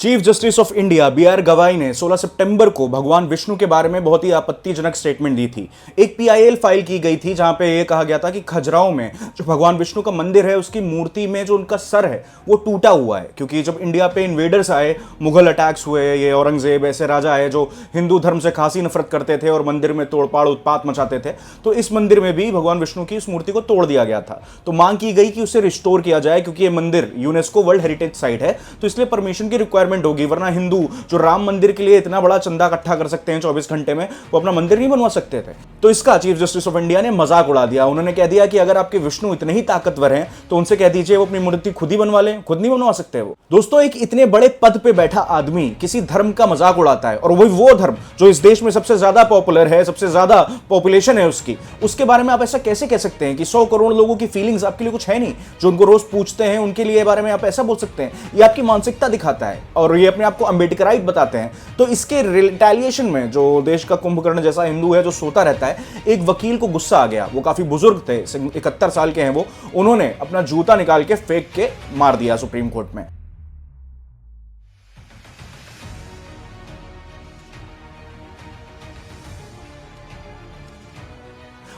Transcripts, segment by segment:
Chief justice of India B R. Gavai ने 16 सितंबर को भगवान विष्णु के बारे में बहुत ही आपत्तिजनक स्टेटमेंट दी थी। एक पीआईएल फाइल की गई थी जहां पे ये कहा गया था कि खजुराहो में जो भगवान विष्णु का मंदिर है उसकी मूर्ति में जो उनका सर है वो टूटा हुआ है, क्योंकि जब इंडिया पे इन्वेडर्स आए, मुगल अटैक्स हुए, ये औरंगजेब ऐसे राजा आए जो हिंदू धर्म से खासी नफरत करते थे और मंदिर में तोड़पाड़ उत्पात मचाते थे, तो इस मंदिर में भी भगवान विष्णु की इस मूर्ति को तोड़ दिया गया था। तो मांग की गई कि उसे रिस्टोर किया जाए, क्योंकि ये मंदिर यूनेस्को वर्ल्ड हेरिटेज साइट है, तो इसलिए परमिशन की रिक्वायरमेंट होगी, वरना हिंदू जो राम मंदिर के लिए इतना बड़ा चंदा इकट्ठा कर सकते हैं 24 घंटे में, वो अपना मंदिर नहीं बनवा सकते थे। तो इसका चीफ जस्टिस ऑफ इंडिया ने मजाक उड़ा दिया। उन्होंने कह दिया कि अगर आपके विष्णु इतने ही ताकतवर हैं तो उनसे कह दीजिए वो अपनी मूर्ति खुद ही बनवा लें, खुद नहीं बनवा सकते वो। दोस्तों, एक इतने बड़े पद पे बैठा आदमी किसी धर्म का मजाक उड़ाता है, और वो धर्म जो इस देश में सबसे ज्यादा पॉपुलर है, सबसे ज्यादा पॉपुलेशन है उसकी, उसके बारे में आप ऐसा कैसे कह सकते हैं कि 100 करोड़ लोगों की फीलिंग्स आपके लिए कुछ है नहीं, जो उनको रोज पूछते हैं उनके लिए बारे में आप ऐसा बोल सकते हैं? ये आपकी मानसिकता दिखाता है और ये अपने आप को अम्बेडकराइट बताते हैं। तो इसके रिटेलिएशन में जो देश का कुंभकर्ण जैसा हिंदू है जो सोता रहता है, एक वकील को गुस्सा आ गया। वो काफी बुजुर्ग थे, 71 साल के हैं वो। उन्होंने अपना जूता निकाल के फेंक के मार दिया सुप्रीम कोर्ट में।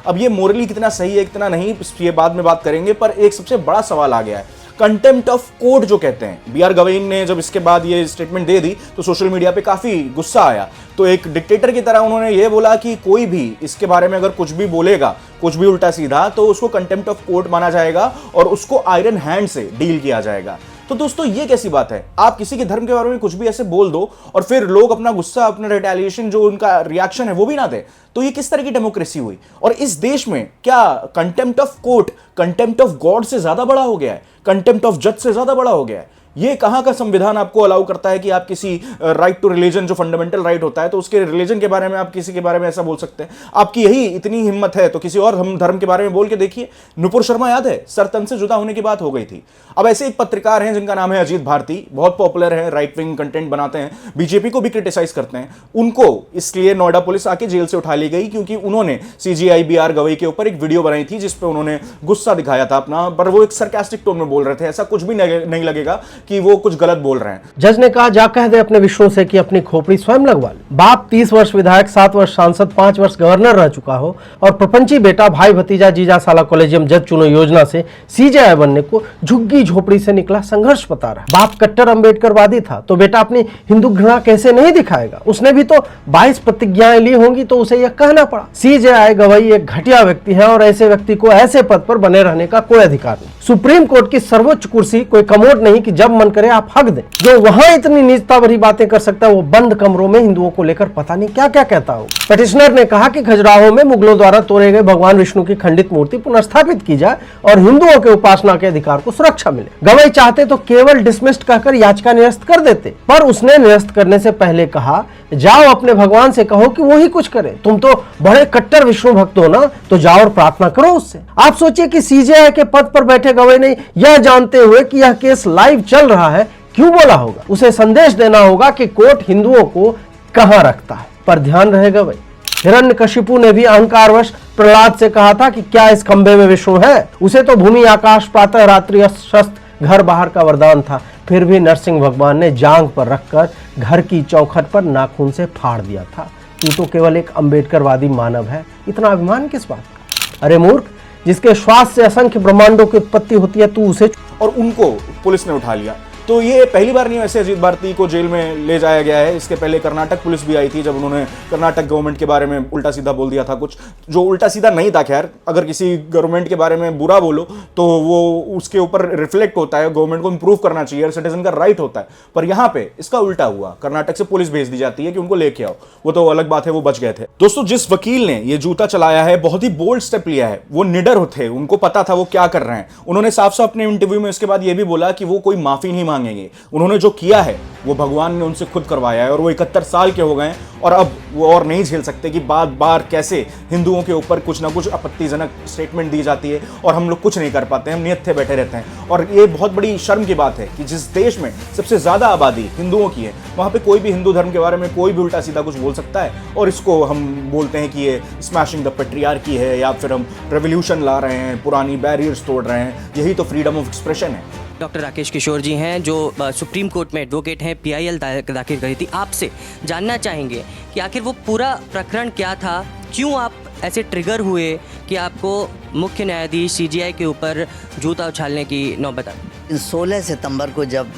अब ये मोरली कितना सही है कितना नहीं, ये बाद में बात करेंगे, पर एक सबसे बड़ा सवाल आ गया है, कंटेम्प्ट ऑफ कोर्ट जो कहते हैं। बी.आर. गवाई ने जब इसके बाद ये स्टेटमेंट दे दी तो सोशल मीडिया पे काफी गुस्सा आया। तो एक डिक्टेटर की तरह उन्होंने ये बोला कि कोई भी इसके बारे में अगर कुछ भी बोलेगा, कुछ भी उल्टा सीधा, तो उसको कंटेम्प्ट ऑफ कोर्ट माना जाएगा और उसको आयरन हैंड से डील किया जाएगा। तो दोस्तों, ये कैसी बात है? आप किसी के धर्म के बारे में कुछ भी ऐसे बोल दो और फिर लोग अपना गुस्सा, अपना रिटेलिएशन, जो उनका रिएक्शन है वो भी ना दे, तो ये किस तरह की डेमोक्रेसी हुई? और इस देश में क्या contempt of court contempt of God से ज्यादा बड़ा हो गया है? कंटेम्प्ट ऑफ जज से ज्यादा बड़ा हो गया है? ये कहां का संविधान आपको अलाउ करता है कि आप किसी राइट टू रिलीजन, जो फंडामेंटल राइट होता है, तो उसके रिलीजन के बारे में आप किसी के बारे में ऐसा बोल सकते हैं? आपकी यही इतनी हिम्मत है तो किसी और हम धर्म के बारे में बोल के देखिए। नुपुर शर्मा याद है, सर तन से जुदा होने की बात हो गई थी। अब ऐसे एक पत्रकार हैं जिनका नाम है अजीत भारती, बहुत पॉपुलर है, राइट विंग कंटेंट बनाते हैं, बीजेपी को भी क्रिटिसाइज करते हैं। उनको इसलिए नोएडा पुलिस आके जेल से उठा ली गई क्योंकि उन्होंने सीजीआई बी.आर. गवाई के ऊपर एक वीडियो बनाई थी जिसपे उन्होंने गुस्सा दिखाया था अपना, पर वो एक सरकास्टिक टोन में बोल रहे थे। ऐसा कुछ भी नहीं लगेगा कि वो कुछ गलत बोल रहे हैं। जज ने कहा, जा कह दे अपने विष्णु से कि अपनी खोपड़ी स्वयं लगवा ले। बाप 30 वर्ष विधायक, 7 वर्ष सांसद, 5 वर्ष गवर्नर रह चुका हो और प्रपंची बेटा भाई भतीजा जीजा साला कॉलेजियम जज चुनो योजना से सीजेआई बनने को झुग्गी झोपड़ी से निकला संघर्ष बता रहा। बाप कट्टर अम्बेडकरवादी था तो बेटा अपनी हिंदू घृणा कैसे नहीं दिखाएगा? उसने भी तो 22 प्रतिज्ञाएं ली होंगी तो उसे यह कहना पड़ा। सीजेआई गवाई एक घटिया व्यक्ति है और ऐसे व्यक्ति को ऐसे पद पर बने रहने का कोई अधिकार नहीं। सुप्रीम कोर्ट की सर्वोच्च कुर्सी कोई कमोड नहीं कि जब मन करे आप हक दें। जो वहां इतनी नीचता भरी बातें कर सकता है वो बंद कमरों में हिंदुओं को लेकर पता नहीं क्या क्या कहता हो। पिटिशनर ने कहा कि खजुराहो में मुगलों द्वारा तोड़े गए भगवान विष्णु की खंडित मूर्ति पुनर्स्थापित की जाए और हिंदुओं के उपासना के अधिकार को सुरक्षा मिले। गवाई चाहते तो केवल डिसमिस्ड कहकर याचिका निरस्त कर देते, पर उसने निरस्त करने से पहले कहा, जाओ अपने भगवान से कहो कि वो ही कुछ करे। तुम तो बड़े कट्टर विष्णु भक्त हो ना, तो जाओ और प्रार्थना करो उससे। आप सोचिए कि सीजेआई के पद पर बैठे गवाई ने यह जानते हुए कि यह केस लाइव चल रहा है क्यों बोला होगा? उसे संदेश देना होगा कि कोर्ट हिंदुओं को कहां रखता है। पर ध्यान रहेगा भाई, हिरण्यकशिपु ने भी अहंकारवश प्रहलाद से कहा था कि क्या इस खंबे में विष्णु है? उसे तो भूमि आकाश प्रातः रात्रि शस्त्र घर बाहर का वरदान था, फिर भी नरसिंह भगवान ने जांग पर रखकर घर की चौखट पर नाखून से फाड़ दिया था। तू तो केवल एक अम्बेडकरवादी मानव है, इतना अभिमान किस बात का? अरे मूर्ख, जिसके श्वास से असंख्य ब्रह्मांडों की उत्पत्ति होती है, तू उसे। और उनको पुलिस ने उठा लिया। तो ये पहली बार नहीं वैसे अजीत भारती को जेल में ले जाया गया है। इसके पहले कर्नाटक पुलिस भी आई थी जब उन्होंने कर्नाटक गवर्नमेंट के बारे में उल्टा सीधा बोल दिया था, कुछ जो उल्टा सीधा नहीं था। खैर, अगर किसी गवर्नमेंट के बारे में बुरा बोलो तो वो उसके ऊपर रिफ्लेक्ट होता है, गवर्नमेंट को इंप्रूव करना चाहिए, सिटीजन का राइट होता है। पर यहाँ पे इसका उल्टा हुआ, कर्नाटक से पुलिस भेज दी जाती है कि उनको लेके आओ। वो तो अलग बात है, वो बच गए थे। दोस्तों, जिस वकील ने ये जूता चलाया है, बहुत ही बोल्ड स्टेप लिया है। वो निडर थे, उनको पता था वो क्या कर रहे हैं। उन्होंने साफ साफ अपने इंटरव्यू में इसके बाद ये भी बोला कि वो कोई माफी नहीं मांगेंगे। उन्होंने जो किया है वो भगवान ने उनसे खुद करवाया है और वो 71 साल के हो गए हैं और अब वो और नहीं झेल सकते कि बार बार कैसे हिंदुओं के ऊपर कुछ ना कुछ आपत्तिजनक स्टेटमेंट दी जाती है और हम लोग कुछ नहीं कर पाते, हम नियत्थे बैठे रहते हैं। और ये बहुत बड़ी शर्म की बात है कि जिस देश में सबसे ज्यादा आबादी हिंदुओं की है, वहां पे कोई भी हिंदू धर्म के बारे में कोई भी उल्टा सीधा कुछ बोल सकता है और इसको हम बोलते हैं कि ये स्मैशिंग द पैट्रियार्की है या फिर हम रेवोल्यूशन ला रहे हैं, पुरानी बैरियर्स तोड़ रहे हैं। यही तो फ्रीडम ऑफ एक्सप्रेशन है। डॉक्टर राकेश किशोर जी हैं जो सुप्रीम कोर्ट में एडवोकेट हैं, PIL दाखिल करी थी। आपसे जानना चाहेंगे कि आखिर वो पूरा प्रकरण क्या था, क्यों आप ऐसे ट्रिगर हुए कि आपको मुख्य न्यायाधीश CJI के ऊपर जूता उछालने की नौबत आई। 16 सितंबर को जब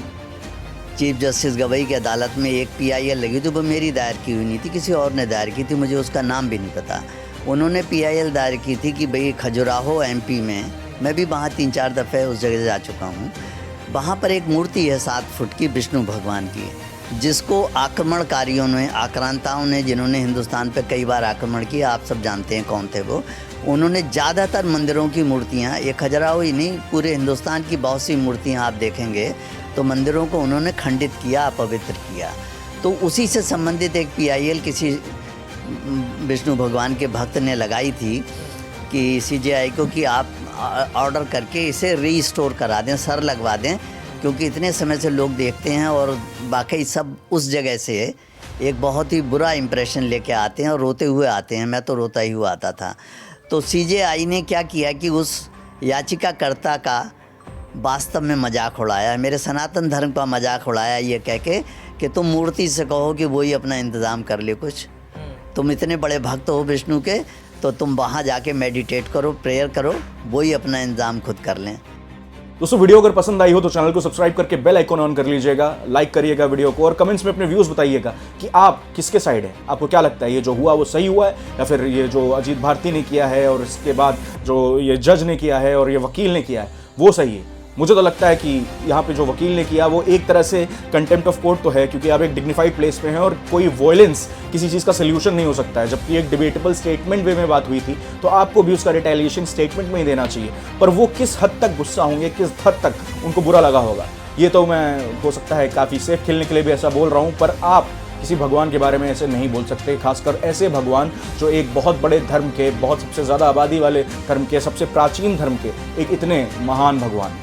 चीफ जस्टिस गवई की अदालत में एक PIL लगी तो वो मेरी दायर की हुई नहीं थी, किसी और ने दायर की थी, मुझे उसका नाम भी नहीं पता। उन्होंने PIL दायर की थी कि भाई खजुराहो MP में, मैं भी वहाँ 3-4 दफ़े उस जगह जा चुका हूँ, वहाँ पर एक मूर्ति है 7 फुट की विष्णु भगवान की, जिसको आक्रमणकारियों ने, आक्रांताओं ने, जिन्होंने हिंदुस्तान पर कई बार आक्रमण किया, आप सब जानते हैं कौन थे वो, उन्होंने ज़्यादातर मंदिरों की मूर्तियाँ, ये खजुराहो ही नहीं पूरे हिंदुस्तान की बहुत सी मूर्तियाँ आप देखेंगे तो मंदिरों को उन्होंने खंडित किया, अपवित्र किया। तो उसी से संबंधित एक PIL किसी विष्णु भगवान के भक्त ने लगाई थी कि CJI को कि आप ऑर्डर करके इसे रीस्टोर करा दें, सर लगवा दें, क्योंकि इतने समय से लोग देखते हैं और वाकई सब उस जगह से एक बहुत ही बुरा इम्प्रेशन लेके आते हैं और रोते हुए आते हैं। मैं तो रोता ही हुआ आता था। तो CJI ने क्या किया कि उस याचिकाकर्ता का वास्तव में मजाक उड़ाया, मेरे सनातन धर्म का मजाक उड़ाया, ये कह के कि तुम मूर्ति से कहो कि वही अपना इंतज़ाम कर ले कुछ, तुम इतने बड़े भक्त हो विष्णु के, तो तुम वहाँ जाके मेडिटेट करो, प्रेयर करो, वही अपना इंतज़ाम खुद कर लें। दोस्तों वीडियो अगर पसंद आई हो तो चैनल को सब्सक्राइब करके बेल आइकॉन ऑन कर लीजिएगा, लाइक करिएगा वीडियो को और कमेंट्स में अपने व्यूज़ बताइएगा कि आप किसके साइड है, आपको क्या लगता है ये जो हुआ वो सही हुआ है या फिर ये जो अजीत भारती ने किया है और इसके बाद जो ये जज ने किया है और ये वकील ने किया है वो सही है। मुझे तो लगता है कि यहाँ पे जो वकील ने किया वो एक तरह से कंटेम्प्ट ऑफ कोर्ट तो है, क्योंकि आप एक डिग्निफाइड प्लेस पे हैं और कोई वॉयलेंस किसी चीज़ का सोल्यूशन नहीं हो सकता है। जबकि एक डिबेटेबल स्टेटमेंट वे में बात हुई थी तो आपको भी उसका रिटेलिएशन स्टेटमेंट में ही देना चाहिए, पर वो किस हद तक गुस्सा होंगे, किस हद तक उनको बुरा लगा होगा, ये तो मैं हो सकता है काफ़ी सेफ खेलने के लिए भी ऐसा बोल रहा हूँ, पर आप किसी भगवान के बारे में ऐसे नहीं बोल सकते, खासकर ऐसे भगवान जो एक बहुत बड़े धर्म के, बहुत सबसे ज़्यादा आबादी वाले धर्म के, सबसे प्राचीन धर्म के एक इतने महान भगवान।